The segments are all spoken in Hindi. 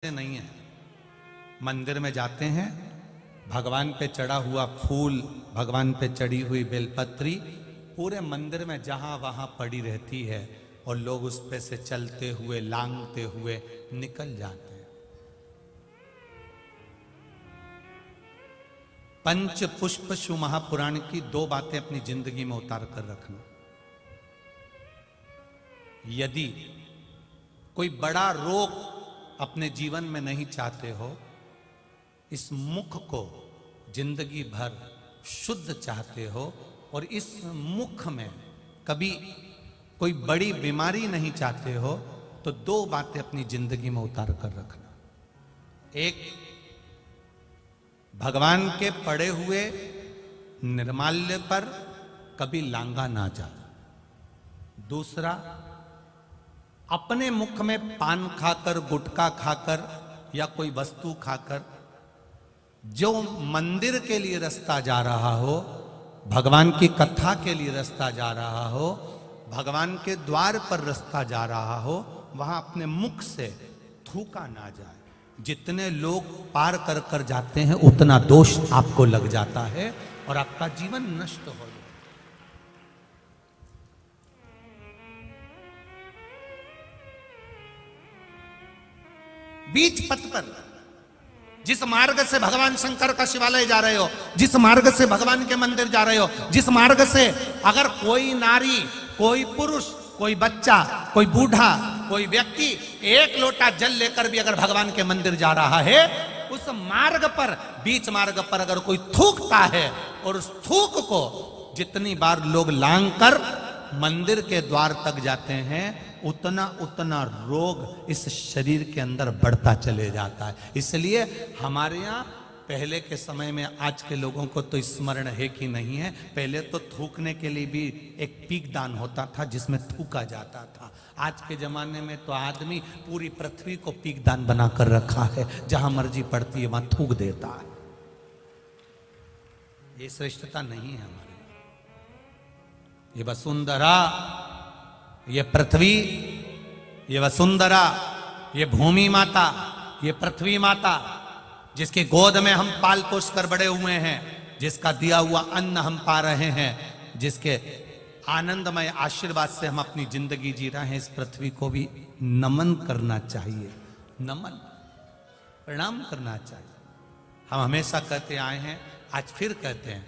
नहीं है। मंदिर में जाते हैं, भगवान पे चढ़ा हुआ फूल, भगवान पे चढ़ी हुई बेलपत्री पूरे मंदिर में जहां वहां पड़ी रहती है और लोग उस पे से चलते हुए लांघते हुए निकल जाते हैं। पंच पुष्प शु महापुराण की दो बातें अपनी जिंदगी में उतार कर रखना। यदि कोई बड़ा रोग अपने जीवन में नहीं चाहते हो, इस मुख को जिंदगी भर शुद्ध चाहते हो और इस मुख में कभी कोई बड़ी बीमारी नहीं चाहते हो, तो दो बातें अपनी जिंदगी में उतार कर रखना। एक, भगवान के पड़े हुए निर्माल्य पर कभी लांगा ना जाए। दूसरा, अपने मुख में पान खाकर, गुटखा खाकर या कोई वस्तु खाकर जो मंदिर के लिए रास्ता जा रहा हो, भगवान की कथा के लिए रास्ता जा रहा हो, भगवान के द्वार पर रास्ता जा रहा हो, वहां अपने मुख से थूका ना जाए। जितने लोग पार कर कर जाते हैं उतना दोष आपको लग जाता है और आपका जीवन नष्ट हो जाता है। बीच पथ पर जिस मार्ग से भगवान शंकर का शिवालय जा रहे हो, जिस मार्ग से भगवान के मंदिर जा रहे हो, जिस मार्ग से अगर कोई नारी, कोई पुरुष, कोई बच्चा, कोई बूढ़ा, कोई व्यक्ति एक लोटा जल लेकर भी अगर भगवान के मंदिर जा रहा है, उस मार्ग पर, बीच मार्ग पर अगर कोई थूकता है और उस थूक को जितनी बार लोग लांघ कर मंदिर के द्वार तक जाते हैं, उतना उतना रोग इस शरीर के अंदर बढ़ता चले जाता है। इसलिए हमारे यहाँ पहले के समय में, आज के लोगों को तो स्मरण है कि नहीं है, पहले तो थूकने के लिए भी एक पीक दान होता था जिसमें थूका जाता था। आज के जमाने में तो आदमी पूरी पृथ्वी को पीक दान बनाकर रखा है, जहां मर्जी पड़ती है वहां थूक देता है। ये श्रेष्ठता नहीं है हमारे। ये वसुंधरा, ये पृथ्वी, ये वसुंधरा, ये भूमि माता, ये पृथ्वी माता, जिसकी गोद में हम पाल पोस कर बड़े हुए हैं, जिसका दिया हुआ अन्न हम पा रहे हैं, जिसके आनंदमय आशीर्वाद से हम अपनी जिंदगी जी रहे हैं, इस पृथ्वी को भी नमन करना चाहिए। नमन, प्रणाम करना चाहिए। हम हमेशा कहते आए हैं, आज फिर कहते हैं,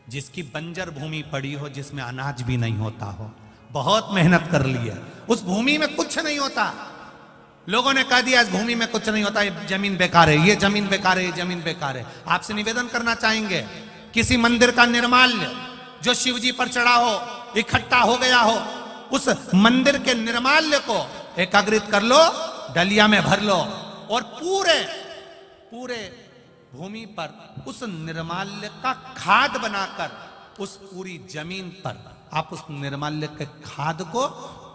जिसकी बंजर भूमि पड़ी हो, जिसमें अनाज भी नहीं होता हो, बहुत मेहनत कर ली है, उस भूमि में कुछ नहीं होता, लोगों ने कह दिया इस भूमि में कुछ नहीं होता, ये जमीन बेकार है, ये जमीन बेकार है, ये जमीन बेकार है। आपसे निवेदन करना चाहेंगे, किसी मंदिर का निर्माल्य जो शिव जी पर चढ़ा हो, इकट्ठा हो गया हो, उस मंदिर के निर्माल्य को एकाग्रित कर लो, डलिया में भर लो और पूरे पूरे भूमि पर उस निर्माल्य का खाद बनाकर, उस पूरी जमीन पर आप उस निर्माल्य के खाद को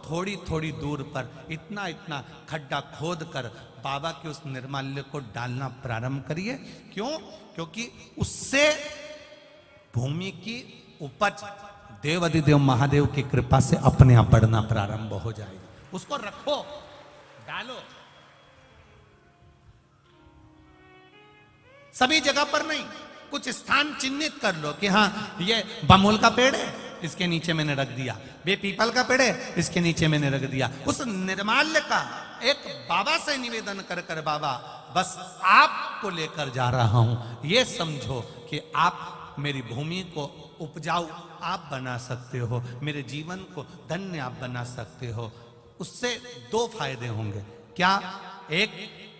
थोड़ी थोड़ी दूर पर इतना इतना खड्डा खोद कर बाबा के उस निर्माल्य को डालना प्रारंभ करिए। क्यों? क्योंकि उससे भूमि की उपज देव अधिदेव महादेव की कृपा से अपने आप बढ़ना प्रारंभ हो जाएगी। उसको रखो, डालो, सभी जगह पर नहीं, कुछ स्थान चिन्हित कर लो कि हाँ ये बमूल का पेड़ है, इसके नीचे मैंने रख दिया, ये पीपल का पेड़ है, इसके नीचे मैंने रख दिया। उस निर्माल्य का एक बाबा से निवेदन कर कर, बाबा बस आपको लेकर जा रहा हूं, ये समझो कि आप मेरी भूमि को उपजाऊ आप बना सकते हो, मेरे जीवन को धन्य आप बना सकते हो। उससे दो फायदे होंगे। क्या? एक,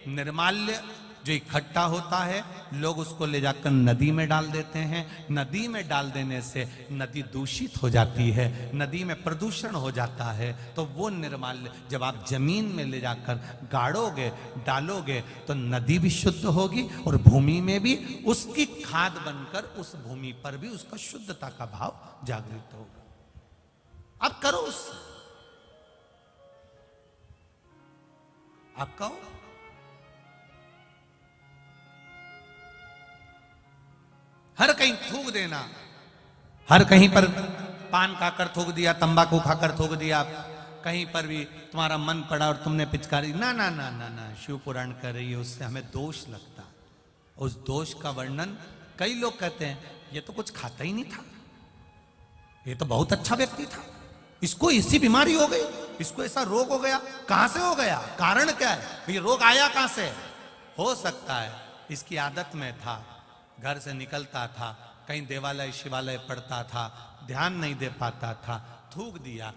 निर्माल्य जो इकट्ठा होता है, लोग उसको ले जाकर नदी में डाल देते हैं, नदी में डाल देने से नदी दूषित हो जाती है, नदी में प्रदूषण हो जाता है। तो वो निर्माल्य जब आप जमीन में ले जाकर गाड़ोगे, डालोगे, तो नदी भी शुद्ध होगी और भूमि में भी उसकी खाद बनकर उस भूमि पर भी उसका शुद्धता का भाव जागृत होगा। अब करो उससे, आप कहो, हर कहीं थूक देना, हर कहीं पर पान खाकर थूक दिया, तंबाकू खाकर थूक दिया, कहीं पर भी तुम्हारा मन पड़ा और तुमने पिचकारी, ना ना ना ना ना, शिव पुराण कर रही है, उससे हमें दोष लगता। उस दोष का वर्णन कई लोग कहते हैं ये तो कुछ खाता ही नहीं था, ये तो बहुत अच्छा व्यक्ति था, इसको ऐसी बीमारी हो गई, इसको ऐसा रोग हो गया, कहां से हो गया, कारण क्या है, ये रोग आया कहां से? हो सकता है इसकी आदत में था, घर से निकलता था, कहीं देवालय शिवालय पढ़ता था, ध्यान नहीं दे पाता था, थूक दिया।